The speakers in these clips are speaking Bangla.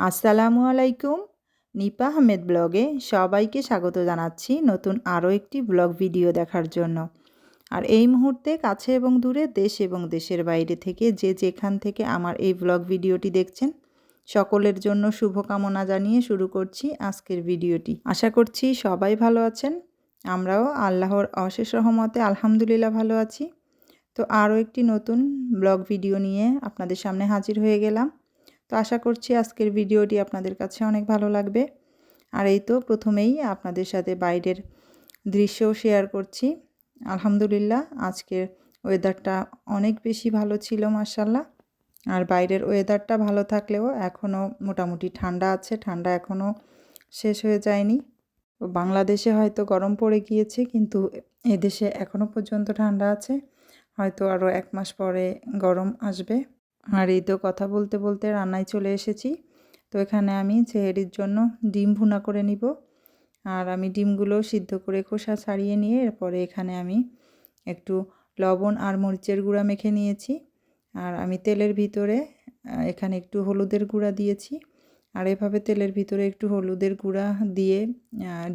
আসসালামু আলাইকুম। নিপা আহমেদ ব্লগে সবাইকে স্বাগত জানাচ্ছি নতুন আরও একটি ব্লগ ভিডিও দেখার জন্য। আর এই মুহূর্তে কাছে এবং দূরে, দেশ এবং দেশের বাইরে থেকে যে যেখান থেকে আমার এই ব্লগ ভিডিওটি দেখছেন, সকলের জন্য শুভকামনা জানিয়ে শুরু করছি আজকের ভিডিওটি। আশা করছি সবাই ভালো আছেন। আমরাও আল্লাহর অশেষ রহমতে আলহামদুলিল্লাহ ভালো আছি। তো আরও একটি নতুন ব্লগ ভিডিও নিয়ে আপনাদের সামনে হাজির হয়ে গেলাম। তো আশা করছি আজকের ভিডিওটি আপনাদের কাছে অনেক ভালো লাগবে। আর এই তো প্রথমেই আপনাদের সাথে বাইরের দৃশ্যও শেয়ার করছি। আলহামদুলিল্লাহ আজকের ওয়েদারটা অনেক বেশি ভালো ছিল মাশাআল্লাহ। আর বাইরের ওয়েদারটা ভালো থাকলেও এখনও মোটামুটি ঠান্ডা আছে, ঠান্ডা এখনও শেষ হয়ে যায়নি। বাংলাদেশে হয়তো গরম পড়ে গিয়েছে, কিন্তু এদেশে এখনও পর্যন্ত ঠান্ডা আছে। হয়তো আরও 1 মাস পরে গরম আসবে। আর এই তো কথা বলতে বলতে রান্নায় চলে এসেছি। তো এখানে আমি সেহরির জন্য ডিম ভুনা করে নিব। আর আমি ডিমগুলো সিদ্ধ করে খোসা ছাড়িয়ে নিয়ে এরপরে এখানে আমি একটু লবণ আর মরিচের গুঁড়া মেখে নিয়েছি। আর আমি তেলের ভিতরে এখানে একটু হলুদের গুঁড়া দিয়েছি। আর এভাবে তেলের ভিতরে একটু হলুদের গুঁড়া দিয়ে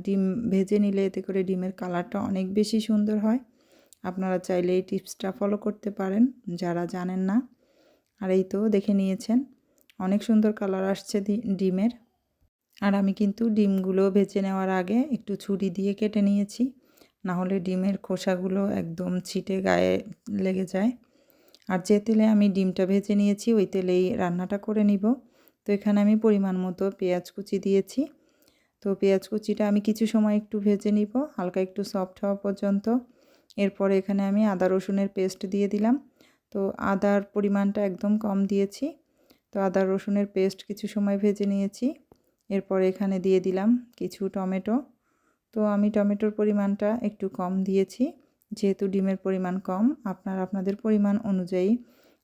ডিম ভেজে নিলে এতে করে ডিমের কালারটা অনেক বেশি সুন্দর হয়। আপনারা চাইলে এই টিপসটা ফলো করতে পারেন যারা জানেন না। আর এই তো দেখে নিয়েছেন অনেক সুন্দর কালার আসছে ডিমের। আর আমি কিন্তু ডিমগুলো ভেজে নেওয়ার আগে একটু ছুরি দিয়ে কেটে নিয়েছি, না হলে ডিমের খোসাগুলো একদম ছিটে গায়ে লেগে যায়। আর যে তেলে আমি ডিমটা ভেজে নিয়েছি ওই তেলেই রান্নাটা করে নিব। তো এখানে আমি পরিমাণ মতো পেঁয়াজ কুচি দিয়েছি। তো পেঁয়াজ কুচিটা আমি কিছু সময় একটু ভেজে নিব, হালকা একটু সফট হওয়া পর্যন্ত। এরপরে এখানে আমি আদা রসুনের পেস্ট দিয়ে দিলাম। তো আদার পরিমাণটা একদম কম দিয়েছি। তো আদা রসুনের পেস্ট কিছু সময় ভেজে নিয়েছি। এরপর এখানে দিয়ে দিলাম কিছু টমেটো। তো আমি টমেটোর পরিমাণটা একটু কম দিয়েছি, যেহেতু ডিমের পরিমাণ কম। আপনারা আপনাদের পরিমাণ অনুযায়ী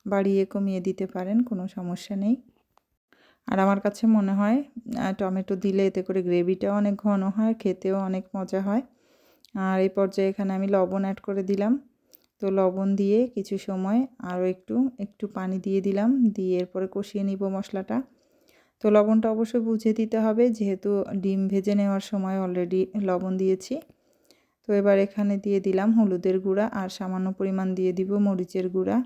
বাড়িয়ে কমিয়ে দিতে পারেন, কোনো সমস্যা নেই। আর আমার কাছে মনে হয় টমেটো দিলে এতে করে গ্রেভিটাও অনেক ঘন হয়, খেতেও অনেক মজা হয়। আর এই পর্যায়ে এখানে আমি লবণ অ্যাড করে দিলাম। তো লবণ দিয়ে কিছু সময় আরও একটু পানি দিয়ে দিলাম, দিয়ে এরপরে কষিয়ে নিব মশলাটা। তো লবণটা অবশ্যই বুঝে দিতে হবে, যেহেতু ডিম ভেজে নেওয়ার সময় অলরেডি লবণ দিয়েছি। তো এবার এখানে দিয়ে দিলাম হলুদের গুঁড়া আর সামান্য পরিমাণ দিয়ে দিব মরিচের গুঁড়া।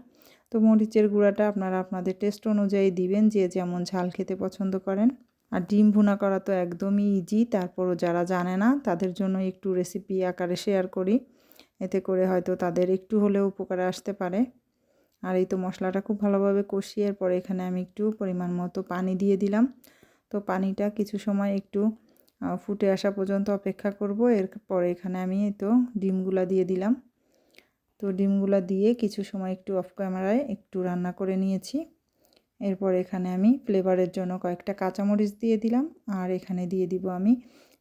তো মরিচের গুঁড়াটা আপনারা আপনাদের টেস্ট অনুযায়ী দিবেন, যে যেমন ঝাল খেতে পছন্দ করেন। আর ডিম ভুনা করা তো একদমই ইজি, তারপরও যারা জানে না তাদের জন্য একটু রেসিপি আকারে শেয়ার করি, এতে করে হয়তো তাদের একটু হলেও উপকারে আসতে পারে। আর এই তো মশলাটা খুব ভালোভাবে কষিয়ে এরপরে এখানে আমি একটু পরিমাণ মতো পানি দিয়ে দিলাম। তো পানিটা কিছু সময় একটু ফুটে আসা পর্যন্ত অপেক্ষা করব। এরপরে এখানে আমি তো ডিমগুলা দিয়ে দিলাম। তো ডিমগুলা দিয়ে কিছু সময় একটু অফ ক্যামেরায় একটু রান্না করে নিয়েছি। এরপর এখানে আমি ফ্লেভারের জন্য কয়েকটা কাঁচামরিচ দিয়ে দিলাম। আর এখানে দিয়ে দিব আমি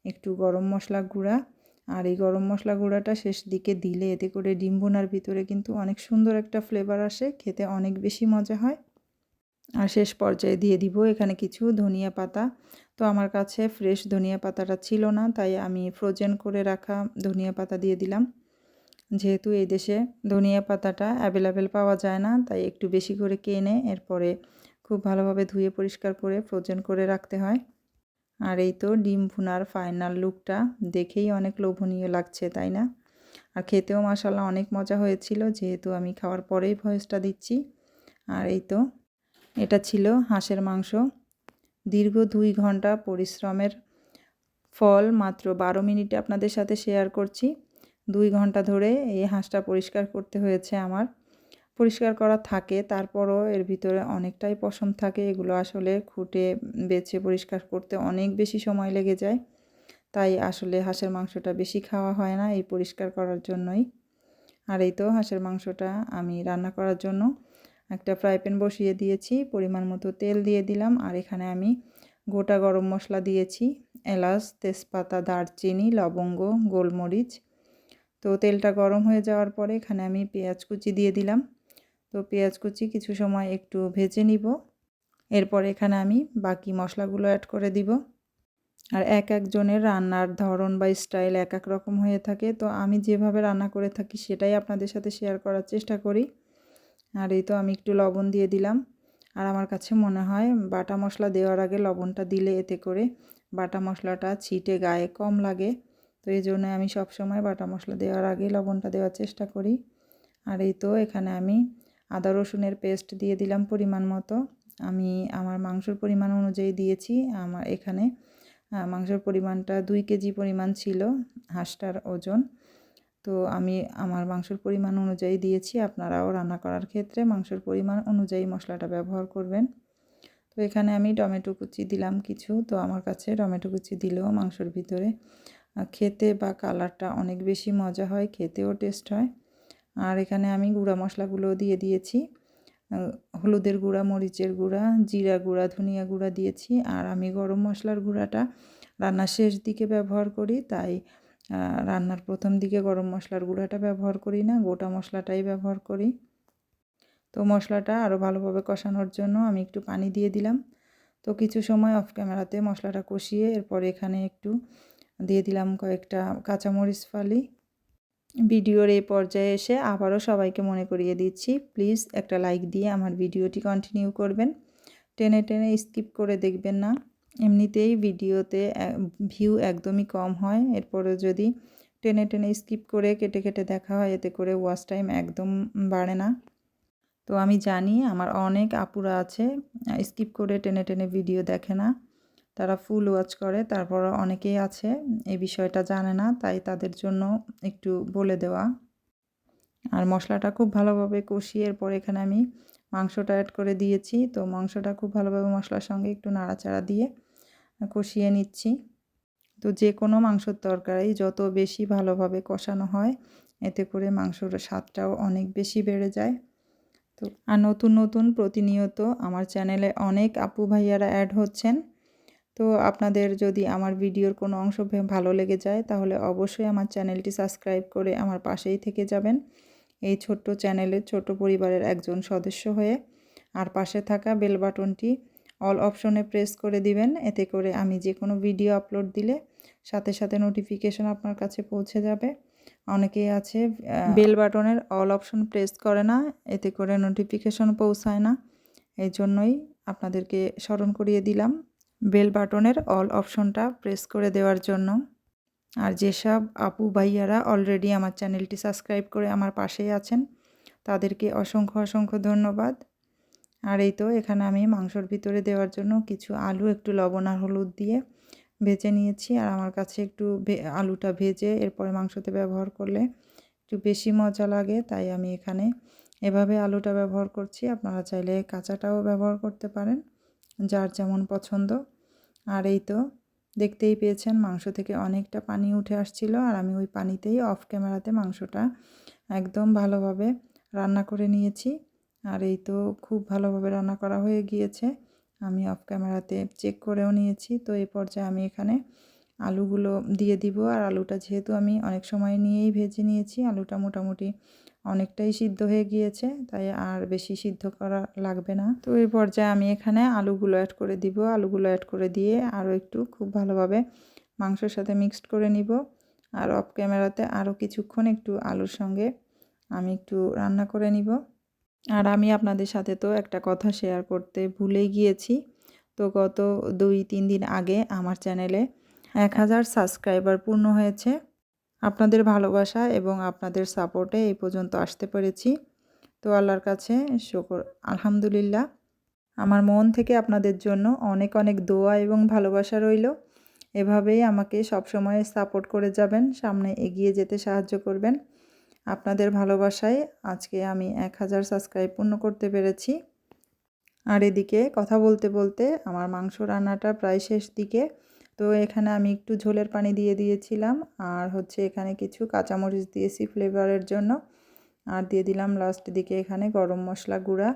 একটু গরম মশলা গুঁড়া। আর এই গরম মশলা গুঁড়াটা শেষ দিকে দিলে এতে করে ডিম ভুনার ভিতরে কিন্তু অনেক সুন্দর একটা ফ্লেভার আসে, খেতে অনেক বেশি মজা হয়। আর শেষ পর্যায়ে দিয়ে দিব এখানে কিছু ধনিয়া পাতা। তো আমার কাছে ফ্রেশ ধনিয়া পাতাটা ছিল না, তাই আমি ফ্রোজেন করে রাখা ধনিয়া পাতা দিয়ে দিলাম। যেহেতু এই দেশে ধনিয়া পাতাটা অ্যাভেলেবেল পাওয়া যায় না, তাই একটু বেশি করে কিনে এরপরে খুব ভালোভাবে ধুয়ে পরিষ্কার করে ফ্রোজেন করে রাখতে হয়। আর এই তো ডিম ভুনার ফাইনাল লুকটা দেখেই অনেক লোভনীয় লাগছে, তাই না? আর খেতেও মাশাআল্লাহ অনেক মজা হয়েছিল, যেহেতু আমি খাওয়ার পরেই ভয়েসটা দিচ্ছি। আর এই তো এটা ছিল হাঁসের মাংস। দীর্ঘ 2 ঘন্টা পরিশ্রমের ফল মাত্র 12 মিনিটে আপনাদের সাথে শেয়ার করছি। 2 ঘন্টা ধরে এই হাঁসটা পরিষ্কার করতে হয়েছে আমার। পরিষ্কার করা থাকে, তারপরও এর ভিতরে অনেকটাই পশম থাকে, এগুলো আসলে খুঁটে বেছে পরিষ্কার করতে অনেক বেশি সময় লেগে যায়। তাই আসলে হাঁসের মাংসটা বেশি খাওয়া হয় না এই পরিষ্কার করার জন্যই। আর এই তো হাঁসের মাংসটা আমি রান্না করার জন্য একটা ফ্রাই প্যান বসিয়ে দিয়েছি, পরিমাণ মতো তেল দিয়ে দিলাম। আর এখানে আমি গোটা গরম মশলা দিয়েছি, এলাচ, তেজপাতা, দারচিনি, লবঙ্গ, গোলমরিচ। তো তেলটা গরম হয়ে যাওয়ার পরে এখানে আমি পেঁয়াজ কুচি দিয়ে দিলাম। তো পেঁয়াজ কুচি কিছু সময় একটু ভেজে নিব। এরপর এখানে আমি বাকি মশলাগুলো অ্যাড করে দিব। আর এক একজনের রান্নার ধরন বা স্টাইল এক এক রকম হয়ে থাকে, তো আমি যেভাবে রান্না করে থাকি সেটাই আপনাদের সাথে শেয়ার করার চেষ্টা করি। আর এই তো আমি একটু লবণ দিয়ে দিলাম। আর আমার কাছে মনে হয় বাটা মশলা দেওয়ার আগে লবণটা দিলে এতে করে বাটা মশলাটা ছিটে গায়ে কম লাগে। তো এই জন্য আমি সবসময় বাটা মশলা দেওয়ার আগে লবণটা দেওয়ার চেষ্টা করি। আর এই তো এখানে আমি আদা রসুনের পেস্ট দিয়ে দিলাম পরিমাণ মতো। আমি আমার মাংসের পরিমাণ অনুযায়ী দিয়েছি। আমার এখানে মাংসের পরিমাণটা 2 কেজি পরিমাণ ছিল হাঁসটার ওজন। তো আমি আমার মাংসের পরিমাণ অনুযায়ী দিয়েছি। আপনারাও রান্না করার ক্ষেত্রে মাংসের পরিমাণ অনুযায়ী মশলাটা ব্যবহার করবেন। তো এখানে আমি টমেটো কুচি দিলাম কিছু। তো আমার কাছে টমেটো কুচি দিলেও মাংসের ভিতরে খেতে বা কালারটা অনেক বেশি মজা হয়, খেতেও টেস্ট হয়। আর এখানে আমি গুঁড়া মশলাগুলো দিয়ে দিয়েছি। হলুদের গুঁড়া, মরিচের গুঁড়া, জিরা গুঁড়া, ধনিয়া গুঁড়া দিয়েছি। আর আমি গরম মশলার গুঁড়াটা রান্নার শেষ দিকে ব্যবহার করি, তাই রান্নার প্রথম দিকে গরম মশলার গুঁড়াটা ব্যবহার করি না, গোটা মশলাটাই ব্যবহার করি। তো মশলাটা আরও ভালোভাবে কষানোর জন্য আমি একটু পানি দিয়ে দিলাম। তো কিছু সময় অফ ক্যামেরাতে মশলাটা কষিয়ে এরপর এখানে একটু দিয়ে দিলাম কয়েকটা কাঁচামরিচ ফালি। ভিডিওর এই পর্যায়ে এসে আবারও সবাইকে মনে করিয়ে দিচ্ছি, প্লিজ একটা লাইক দিয়ে আমার ভিডিওটি কন্টিনিউ করবেন। টেনে টেনে স্কিপ করে দেখবেন না। এমনিতেই ভিডিওতে ভিউ একদমই কম হয়, এরপরে যদি টেনে টেনে স্কিপ করে কেটে কেটে দেখা হয় এতে করে ওয়াচ টাইম একদম বাড়ে না। তো আমি জানি আমার অনেক আপুরা আছে স্কিপ করে টেনে টেনে ভিডিও দেখে না, তারা ফুল ওয়াচ করে। তারপর অনেকেই আছে এই বিষয়টা জানে না, তাই তাদের জন্য একটু বলে দেওয়া। আর মশলাটা খুব ভালোভাবে কষিয়ে এরপর এখানে আমি মাংসটা অ্যাড করে দিয়েছি। তো মাংসটা খুব ভালোভাবে মশলার সঙ্গে একটু নাড়াচাড়া দিয়ে কষিয়ে নিচ্ছি। তো যে কোনো মাংসর তরকারি যত বেশি ভালোভাবে কষানো হয় এতে করে মাংসর স্বাদটাও অনেক বেশি বেড়ে যায়। তো আর নতুন নতুন প্রতিনিয়ত আমার চ্যানেলে অনেক আপু ভাইয়ারা অ্যাড হচ্ছেন। তো আপনাদের যদি আমার ভিডিওর কোনো অংশ ভালো লেগে যায় তাহলে অবশ্যই আমার চ্যানেলটি সাবস্ক্রাইব করে আমার পাশেই থেকে যাবেন, এই ছোট্ট চ্যানেলের ছোট পরিবারের একজন সদস্য হয়ে। আর পাশে থাকা বেল বাটনটি অল অপশনে প্রেস করে দিবেন, এতে করে আমি যে কোনো ভিডিও আপলোড দিলে সাথে সাথে নোটিফিকেশন আপনার কাছে পৌঁছে যাবে। অনেকেই আছে বেল বাটনের অল অপশন প্রেস করে না, এতে করে নোটিফিকেশন পৌঁছায় না। এই জন্যই আপনাদেরকে স্মরণ করিয়ে দিলাম বেল বাটনের অল অপশনটা প্রেস করে দেওয়ার জন্য। আর যেসব আপু ভাইয়ারা অলরেডি আমার চ্যানেলটি সাবস্ক্রাইব করে আমার পাশেই আছেন তাদেরকে অসংখ্য অসংখ্য ধন্যবাদ। আর এই তো এখানে আমি মাংসর ভিতরে দেওয়ার জন্য কিছু আলু একটু লবণ আর হলুদ দিয়ে ভেজে নিয়েছি। আর আমার কাছে একটু আলুটা ভেজে এরপরে মাংসতে ব্যবহার করলে একটু বেশি মজা লাগে, তাই আমি এখানে এভাবে আলুটা ব্যবহার করছি। আপনারা চাইলে কাঁচাটাও ব্যবহার করতে পারেন, যার যেমন পছন্দ। আর এই তো দেখতেই পেয়েছেন মাংস থেকে অনেকটা পানি উঠে আসছিল, আর আমি ওই পানিতেই অফ ক্যামেরাতে মাংসটা একদম ভালোভাবে রান্না করে নিয়েছি। আর এই তো খুব ভালোভাবে রান্না করা হয়ে গিয়েছে, আমি অফ ক্যামেরাতে চেক করেও নিয়েছি। তো এই পর্যায়ে আমি এখানে আলুগুলো দিয়ে দিব। আর আলুটা যেহেতু আমি অনেক সময় নিয়েই ভেজে নিয়েছি, আলুটা মোটামুটি অনেকটাই সিদ্ধ হয়ে গিয়েছে, তাই আর বেশি সিদ্ধ করা লাগবে না। তো এই পর্যায়ে আমি এখানে আলুগুলো অ্যাড করে দিব। আলুগুলো অ্যাড করে দিয়ে আরও একটু খুব ভালোভাবে মাংসের সাথে মিক্সড করে নিব। আর অফ ক্যামেরাতে আরও কিছুক্ষণ একটু আলুর সঙ্গে আমি একটু রান্না করে নিব। আর আমি আপনাদের সাথে তো একটা কথা শেয়ার করতে ভুলেই গিয়েছি। তো গত 2-3 দিন আগে আমার চ্যানেলে 1000 সাবস্ক্রাইবার পূর্ণ হয়েছে। আপনাদের ভালোবাসা এবং আপনাদের সাপোর্টে এই পর্যন্ত আসতে পেরেছি। তো আল্লাহর কাছে শুকর, আলহামদুলিল্লাহ। আমার মন থেকে আপনাদের জন্য অনেক অনেক দোয়া এবং ভালোবাসা রইল। এভাবেই আমাকে সবসময় সাপোর্ট করে যাবেন, সামনে এগিয়ে যেতে সাহায্য করবেন। আপনাদের ভালোবাসায় আজকে আমি 1000 সাবস্ক্রাইব পূর্ণ করতে পেরেছি। আর এদিকে কথা বলতে বলতে আমার মাংস রান্নাটা প্রায় শেষ দিকে। তো এখানে আমি একটু ঝোলের পানি দিয়ে দিয়েছিলাম, আর হচ্ছে এখানে কিছু কাঁচামরিচ দিয়েছি ফ্লেভারের জন্য। আর দিয়ে দিলাম লাস্ট দিকে এখানে গরম মশলা গুঁড়া।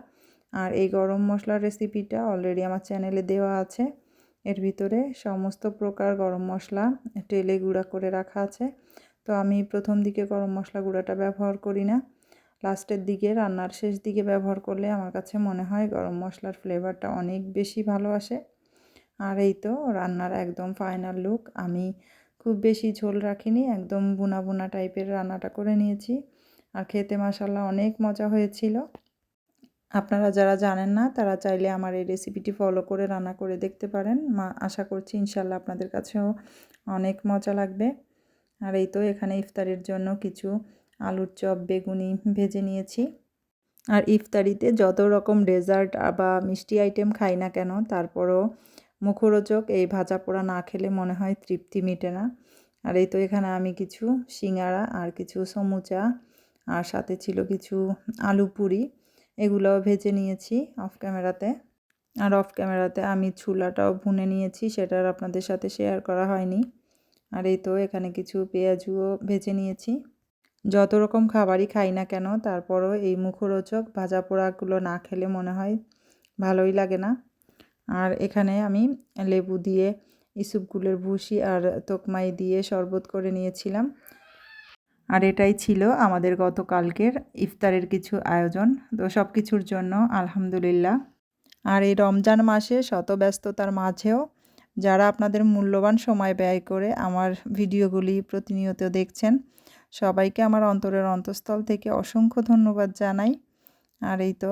আর এই গরম মশলার রেসিপিটা অলরেডি আমার চ্যানেলে দেওয়া আছে। এর ভিতরে সমস্ত প্রকার গরম মশলা টেলে গুঁড়া করে রাখা আছে। তো আমি প্রথম দিকে গরম মশলা গুঁড়াটা ব্যবহার করি না, লাস্টের দিকে রান্নার শেষ দিকে ব্যবহার করলে আমার কাছে মনে হয় গরম মশলার ফ্লেভারটা অনেক বেশি ভালো আসে। আর এই তো রান্নার একদম ফাইনাল লুক। আমি খুব বেশি ঝোল রাখিনি, একদম বুনা বুনা টাইপের রান্নাটা করে নিয়েছি। আর খেতে মাশাআল্লাহ অনেক মজা হয়েছিল। আপনারা যারা জানেন না তারা চাইলে আমার এই রেসিপিটি ফলো করে রান্না করে দেখতে পারেন। আশা করছি ইনশাল্লাহ আপনাদের কাছেও অনেক মজা লাগবে। আর এই তো এখানে ইফতারের জন্য কিছু আলুর চপ বেগুনি ভেজে নিয়েছি। আর ইফতারিতে যত রকম ডেজার্ট বা মিষ্টি আইটেম খাই না কেন, তারপরও মুখরোচক এই ভাজা পোড়া না খেলে মনে হয় তৃপ্তি মিটে না। আর এই তো এখানে আমি কিছু সিঙ্গারা আর কিছু সমুচা আর সাথে ছিল কিছু আলু পুরি, এগুলোও ভেজে নিয়েছি অফ ক্যামেরাতে। আর অফ ক্যামেরাতে আমি ছোলাটাও ভুনে নিয়েছি, সেটা আর আপনাদের সাথে শেয়ার করা হয়নি। আর এই তো এখানে কিছু পেঁয়াজুও ভেজে নিয়েছি। যত রকম খাবারই খাই না কেন, তারপরও এই মুখরোচক ভাজা পোড়াগুলো না খেলে মনে হয় ভালোই লাগে না। আর এখানে আমি লেবু দিয়ে ইসবগুলের ভুসি আর তোকমাই দিয়ে শরবত করে নিয়েছিলাম। আর এটাই ছিল আমাদের গতকালকের ইফতারের কিছু আয়োজন। তো সব কিছুর জন্য আলহামদুলিল্লাহ। আর এই রমজান মাসে শত ব্যস্ততার মাঝেও যারা আপনাদের মূল্যবান সময় ব্যয় করে আমার ভিডিওগুলি প্রতিনিয়ত দেখছেন, সবাইকে আমার অন্তরের অন্তঃস্থল থেকে অসংখ্য ধন্যবাদ জানাই। আর এই তো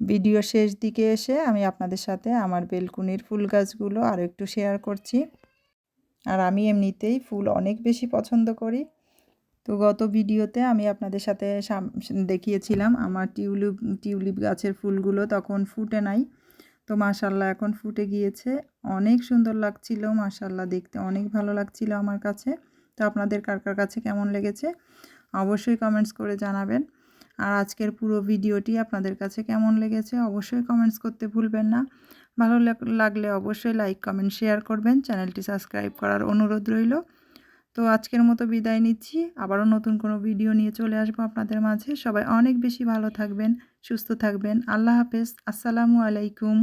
ভিডিও শেষ দিকে এসে আমি আপনাদের সাথে আমার বেলকুনির ফুল গাছগুলো আরও একটু শেয়ার করছি। আর আমি এমনিতেই ফুল অনেক বেশি পছন্দ করি। তো গত ভিডিওতে আমি আপনাদের সাথে দেখিয়েছিলাম আমার টিউলিপ গাছের ফুলগুলো তখন ফুটে নাই। তো মাশাল্লাহ এখন ফুটে গিয়েছে, অনেক সুন্দর লাগছিল, মাশাল্লাহ দেখতে অনেক ভালো লাগছিল আমার কাছে। তো আপনাদের কার কার কাছে কেমন লেগেছে অবশ্যই কমেন্টস করে জানাবেন। আর আজকের পুরো ভিডিওটি আপনাদের কাছে কেমন লেগেছে অবশ্যই কমেন্টস করতে ভুলবেন না। ভালো লাগলে অবশ্যই লাইক কমেন্ট শেয়ার করবেন, চ্যানেলটি সাবস্ক্রাইব করার অনুরোধ রইল। তো আজকের মতো বিদায় নিচ্ছি, আবারও নতুন কোনো ভিডিও নিয়ে চলে আসবো আপনাদের মাঝে। সবাই অনেক বেশি ভালো থাকবেন, সুস্থ থাকবেন। আল্লাহ হাফেজ, আসসালামু আলাইকুম।